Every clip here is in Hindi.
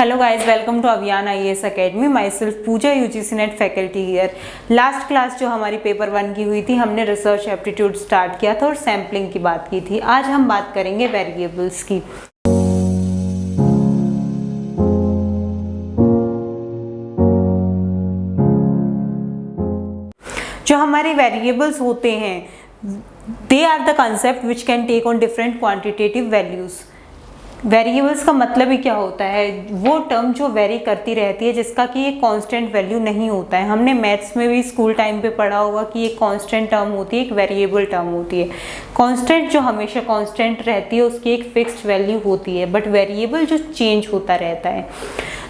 Hello guys, welcome to Avian IAS Academy. Myself Pooja UGC NET faculty here. Last class जो हमारी पेपर 1 की हुई थी, हमने रिसर्च एप्टीट्यूड स्टार्ट किया था और सैम्पलिंग की बात की थी। आज हम बात करेंगे वेरिएबल्स की। जो हमारे वेरिएबल्स होते हैं, they are the concept which can take on different quantitative values. Variables का मतलब ही क्या होता है? वो टर्म जो वेरी करती रहती है, जिसका कि एक कांस्टेंट वैल्यू नहीं होता है। हमने मैथ्स में भी स्कूल टाइम पे पढ़ा होगा कि एक कांस्टेंट टर्म होती है, एक वेरिएबल टर्म होती है। कांस्टेंट जो हमेशा कांस्टेंट रहती है, उसकी एक फिक्स्ड वैल्यू होती है, बट वेरिएबल जो चेंज होता रहता है।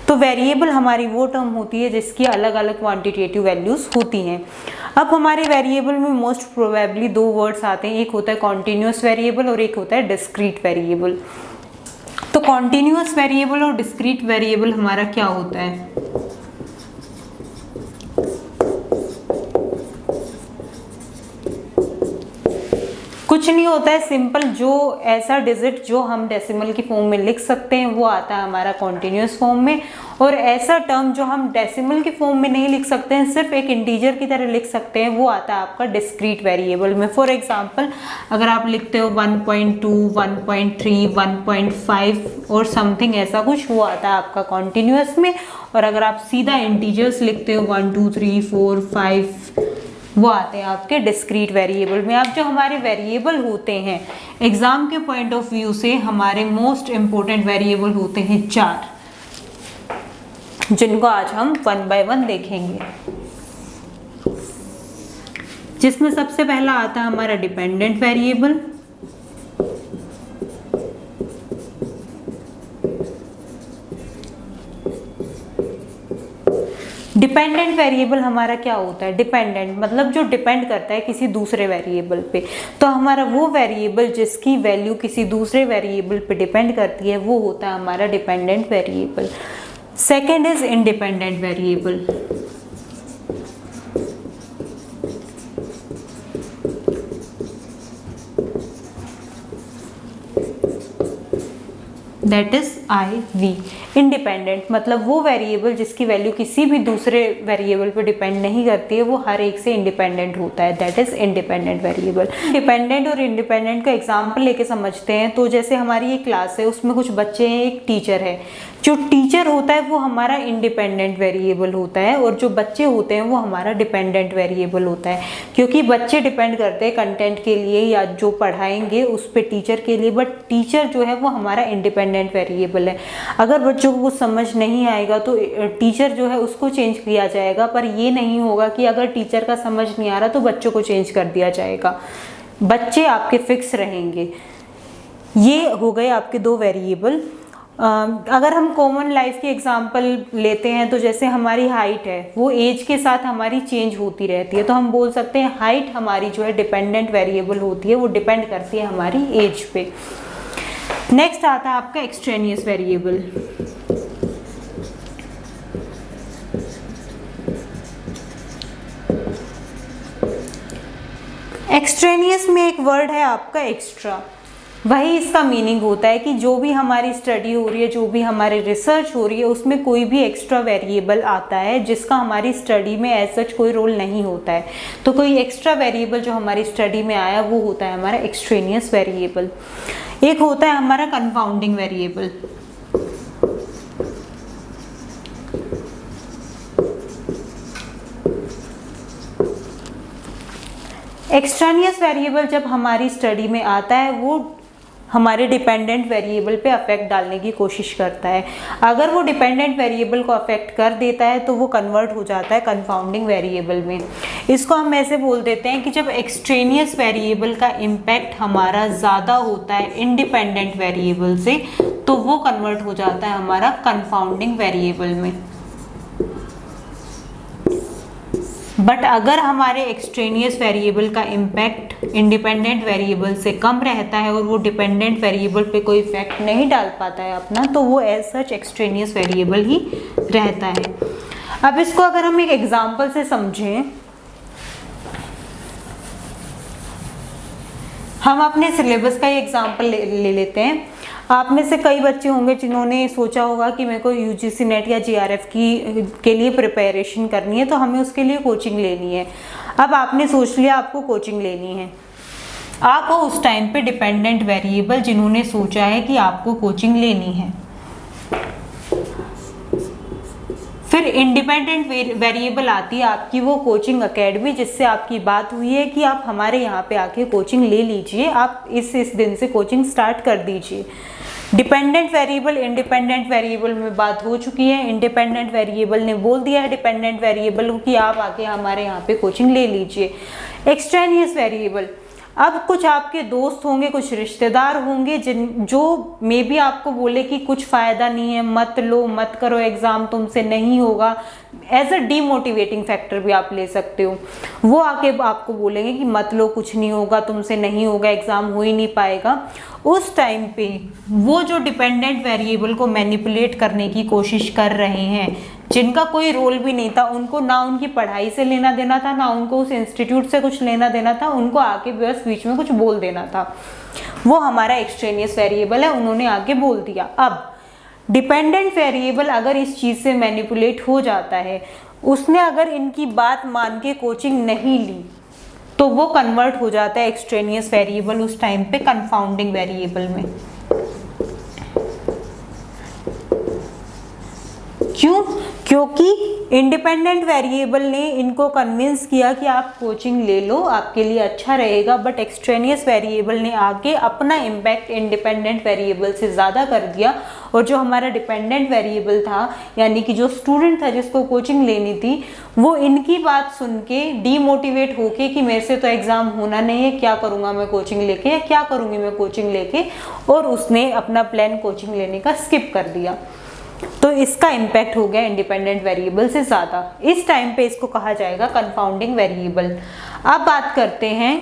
तो वेरिएबल हमारी वो टर्म होती है जिसकी अलग अलग क्वांटिटेटिव वैल्यूज होती हैं। अब हमारे वेरिएबल में मोस्ट प्रोबेबली दो वर्ड्स आते हैं, एक होता है कॉन्टिन्यूस वेरिएबल और एक होता है डिस्क्रीट वेरिएबल। तो कॉन्टिन्यूअस वेरिएबल और डिस्क्रीट वेरिएबल हमारा क्या होता है? कुछ नहीं होता है, सिंपल जो ऐसा डिजिट जो हम डेसिमल की फॉर्म में लिख सकते हैं वो आता है हमारा कॉन्टिन्यूअस फॉर्म में, और ऐसा टर्म जो हम डेसिमल की फॉर्म में नहीं लिख सकते हैं, सिर्फ एक इंटीजर की तरह लिख सकते हैं, वो आता है आपका डिस्क्रीट वेरिएबल में। फॉर एग्जांपल, अगर आप लिखते हो 1.2, 1.3, 1.5 और समथिंग ऐसा कुछ, वो आता है आपका कॉन्टिन्यूअस में। और अगर आप सीधा इंटीजर्स लिखते हो 1, 2, 3, 4, 5, वो आते हैं आपके डिस्क्रीट वेरिएबल में। अब जो हमारे वेरिएबल होते हैं, एग्जाम के पॉइंट ऑफ व्यू से हमारे मोस्ट इंपॉर्टेंट वेरिएबल होते हैं 4, जिनको आज हम 1 बाय 1 देखेंगे। जिसमें सबसे पहला आता है हमारा डिपेंडेंट वेरिएबल। डिपेंडेंट वेरिएबल हमारा क्या होता है? डिपेंडेंट मतलब जो डिपेंड करता है किसी दूसरे वेरिएबल पे। तो हमारा वो वेरिएबल जिसकी वैल्यू किसी दूसरे वेरिएबल पे डिपेंड करती है, वो होता है हमारा dependent variable. Second is independent variable. That is IV। Independent मतलब वो वेरिएबल जिसकी वैल्यू किसी भी दूसरे वेरिएबल पे डिपेंड नहीं करती है, वो हर एक से इंडिपेंडेंट होता है, that is independent variable. Dependent और इंडिपेंडेंट का एग्जांपल लेके समझते हैं। तो जैसे हमारी एक क्लास है, उसमें कुछ बच्चे हैं, एक टीचर है। जो टीचर होता है वो हमारा इंडिपेंडेंट वेरिएबल होता है, और जो बच्चे होते हैं वो हमारा डिपेंडेंट वेरिएबल होता है, क्योंकि बच्चे डिपेंड करते हैं कंटेंट के लिए या जो पढ़ाएंगे उस पे टीचर के लिए, बट टीचर जो है वो हमारा इंडिपेंडेंट वेरिएबल है। अगर बच्चों को कुछ समझ नहीं आएगा तो टीचर जो है उसको चेंज किया जाएगा, पर ये नहीं होगा कि अगर टीचर का समझ नहीं आ रहा तो बच्चों को चेंज कर दिया जाएगा। बच्चे आपके फिक्स रहेंगे। ये हो गए आपके दो वेरिएबल। अगर हम कॉमन लाइफ की एग्जांपल लेते हैं, तो जैसे हमारी हाइट है, वो एज के साथ हमारी चेंज होती रहती है, तो हम बोल सकते हैं हाइट हमारी जो है डिपेंडेंट वेरिएबल होती है, वो डिपेंड करती है हमारी एज पे। नेक्स्ट आता है आपका एक्सट्रेनियस वेरिएबल। एक्सट्रेनियस में एक वर्ड है आपका एक्स्ट्रा। वही इसका मीनिंग होता है कि जो भी हमारी स्टडी हो रही है, जो भी हमारी रिसर्च हो रही है, उसमें कोई भी एक्स्ट्रा वेरिएबल आता है जिसका हमारी स्टडी में एज सच कोई रोल नहीं होता है। तो कोई एक्स्ट्रा वेरिएबल जो हमारी स्टडी में आया, वो होता है हमारा एक्सट्रेनियस वेरिएबल। एक होता है हमारा कंपाउंडिंग वेरिएबल। एक्सट्रेनियस वेरिएबल जब हमारी स्टडी में आता है, वो हमारे डिपेंडेंट वेरिएबल पे अफेक्ट डालने की कोशिश करता है। अगर वो डिपेंडेंट वेरिएबल को अफेक्ट कर देता है तो वो कन्वर्ट हो जाता है कंपाउंडिंग वेरिएबल में। इसको हम ऐसे बोल देते हैं कि जब एक्सट्रेनियस वेरिएबल का इम्पैक्ट हमारा ज़्यादा होता है इंडिपेंडेंट वेरिएबल से, तो वो कन्वर्ट हो जाता है हमारा कंपाउंडिंग वेरिएबल में। बट अगर हमारे एक्सट्रेनियस वेरिएबल का इम्पैक्ट इंडिपेंडेंट वेरिएबल से कम रहता है और वो डिपेंडेंट वेरिएबल पे कोई इफेक्ट नहीं डाल पाता है अपना, तो वो एज सच एक्सट्रेनियस वेरिएबल ही रहता है। अब इसको अगर हम एक एग्जांपल से समझें, हम अपने सिलेबस का एग्जाम्पल ले लेते हैं। आप में से कई बच्चे होंगे जिन्होंने सोचा होगा कि मेरे को यूजीसी नेट या जीआरएफ के लिए प्रिपरेशन करनी है तो हमें उसके लिए कोचिंग लेनी है। अब आपने सोच लिया आपको कोचिंग लेनी है, आप हो उस टाइम पे डिपेंडेंट वेरिएबल जिन्होंने सोचा है कि आपको कोचिंग लेनी है। फिर इंडिपेंडेंट वेरिएबल आती है आपकी वो कोचिंग एकेडमी, जिससे आपकी बात हुई है कि आप हमारे यहाँ पे आके कोचिंग ले लीजिए, आप इस दिन से कोचिंग स्टार्ट कर दीजिए। डिपेंडेंट वेरिएबल इंडिपेंडेंट वेरिएबल में बात हो चुकी है, इंडिपेंडेंट वेरिएबल ने बोल दिया है डिपेंडेंट वेरिएबल को कि आप आके हमारे यहाँ पे कोचिंग ले लीजिए। एक्सट्रेनियस वेरिएबल, अब कुछ आपके दोस्त होंगे, कुछ रिश्तेदार होंगे जो मे बी आपको बोले कि कुछ फ़ायदा नहीं है, मत लो, मत करो एग्ज़ाम, तुमसे नहीं होगा, एज अ डीमोटिवेटिंग फैक्टर भी आप ले सकते हो। वो आके आपको बोलेंगे कि मत लो, कुछ नहीं होगा, तुमसे नहीं होगा, एग्ज़ाम हो ही नहीं पाएगा। उस टाइम पे वो जो डिपेंडेंट वेरिएबल को मैनिपुलेट करने की कोशिश कर रहे हैं, जिनका कोई रोल भी नहीं था, उनको ना उनकी पढ़ाई से लेना देना था, ना उनको उस इंस्टीट्यूट से कुछ लेना देना था, उनको आके बस बीच में कुछ बोल देना था, वो हमारा एक्सट्रेनियस वेरिएबल है, उन्होंने आके बोल दिया। अब डिपेंडेंट वेरिएबल अगर इस चीज़ से मैनिपुलेट हो जाता है, उसने अगर इनकी बात मान के कोचिंग नहीं ली तो वो कन्वर्ट हो जाता है एक्सट्रेनियस वेरिएबल उस टाइम पे कंफाउंडिंग वेरिएबल में। क्यों? क्योंकि इंडिपेंडेंट वेरिएबल ने इनको कन्विंस किया कि आप कोचिंग ले लो, आपके लिए अच्छा रहेगा, बट एक्सट्रेनियस वेरिएबल ने आके अपना इम्पैक्ट इंडिपेंडेंट वेरिएबल से ज़्यादा कर दिया, और जो हमारा डिपेंडेंट वेरिएबल था, यानी कि जो स्टूडेंट था जिसको कोचिंग लेनी थी, वो इनकी बात सुन के डीमोटिवेट होके कि मेरे से तो एग्ज़ाम होना नहीं है, क्या करूँगा मैं कोचिंग लेके, या क्या करूँगी मैं कोचिंग लेके, और उसने अपना प्लान कोचिंग लेने का स्किप कर दिया। तो इसका इम्पैक्ट हो गया इंडिपेंडेंट वेरिएबल से ज़्यादा। इस टाइम पे इसको कहा जाएगा कंफाउंडिंग वेरिएबल। अब बात करते हैं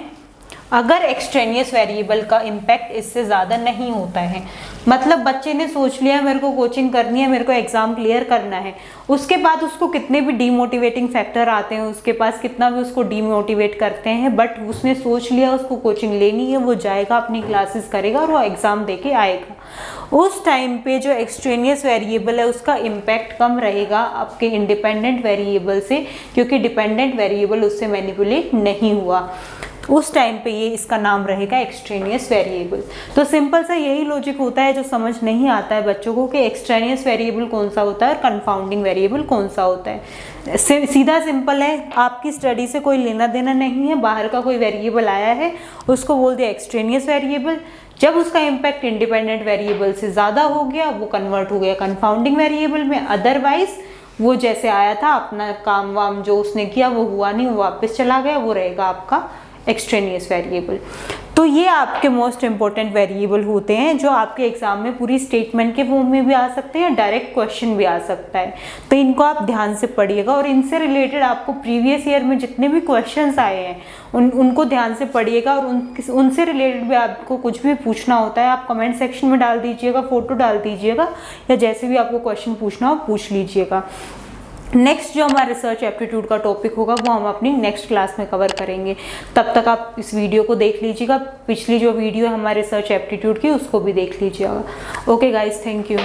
अगर एक्सट्रेनियस वेरिएबल का इम्पैक्ट इससे ज़्यादा नहीं होता है, मतलब बच्चे ने सोच लिया मेरे को कोचिंग करनी है, मेरे को एग्ज़ाम क्लियर करना है, उसके बाद उसको कितने भी डीमोटिवेटिंग फैक्टर आते हैं, उसके पास कितना भी उसको डीमोटिवेट करते हैं, बट उसने सोच लिया उसको कोचिंग लेनी है, वो जाएगा, अपनी क्लासेस करेगा और वो एग्ज़ाम दे के आएगा। उस टाइम पे जो एक्सट्रेनियस वेरिएबल है उसका इम्पैक्ट कम रहेगा आपके इंडिपेंडेंट वेरिएबल से, क्योंकि डिपेंडेंट वेरिएबल उससे मैनिपुलेट नहीं हुआ। उस टाइम पे ये इसका नाम रहेगा एक्सट्रेनियस वेरिएबल। तो सिंपल सा यही लॉजिक होता है जो समझ नहीं आता है बच्चों को कि एक्सट्रेनियस वेरिएबल कौन सा होता है और कंफाउंडिंग वेरिएबल कौन सा होता है। सीधा सिंपल है, आपकी स्टडी से कोई लेना देना नहीं है, बाहर का कोई वेरिएबल आया है, उसको बोल दिया एक्सट्रेनियस वेरिएबल। जब उसका इम्पैक्ट इंडिपेंडेंट वेरिएबल से ज़्यादा हो गया, वो कन्वर्ट हो गया कंफाउंडिंग वेरिएबल में। अदरवाइज वो जैसे आया था, अपना काम वाम जो उसने किया वो हुआ नहीं, वो वापस चला गया, वो रहेगा आपका एक्सट्रेनियस वेरिएबल। तो ये आपके मोस्ट इंपॉर्टेंट वेरिएबल होते हैं जो आपके एग्जाम में पूरी स्टेटमेंट के फॉर्म में भी आ सकते हैं, डायरेक्ट क्वेश्चन भी आ सकता है। तो इनको आप ध्यान से पढ़िएगा, और इनसे रिलेटेड आपको प्रीवियस ईयर में जितने भी क्वेश्चंस आए हैं उनको ध्यान से पढ़िएगा, और उनसे रिलेटेड भी आपको कुछ भी पूछना होता है आप कमेंट सेक्शन में डाल दीजिएगा, फोटो डाल दीजिएगा, या जैसे भी आपको क्वेश्चन पूछना हो पूछ लीजिएगा। नेक्स्ट जो हमारा रिसर्च एप्टीट्यूड का टॉपिक होगा वो हम अपनी नेक्स्ट क्लास में कवर करेंगे। तब तक आप इस वीडियो को देख लीजिएगा, पिछली जो वीडियो है हमारे रिसर्च एप्टीट्यूड की उसको भी देख लीजिएगा। Okay guys, thank you.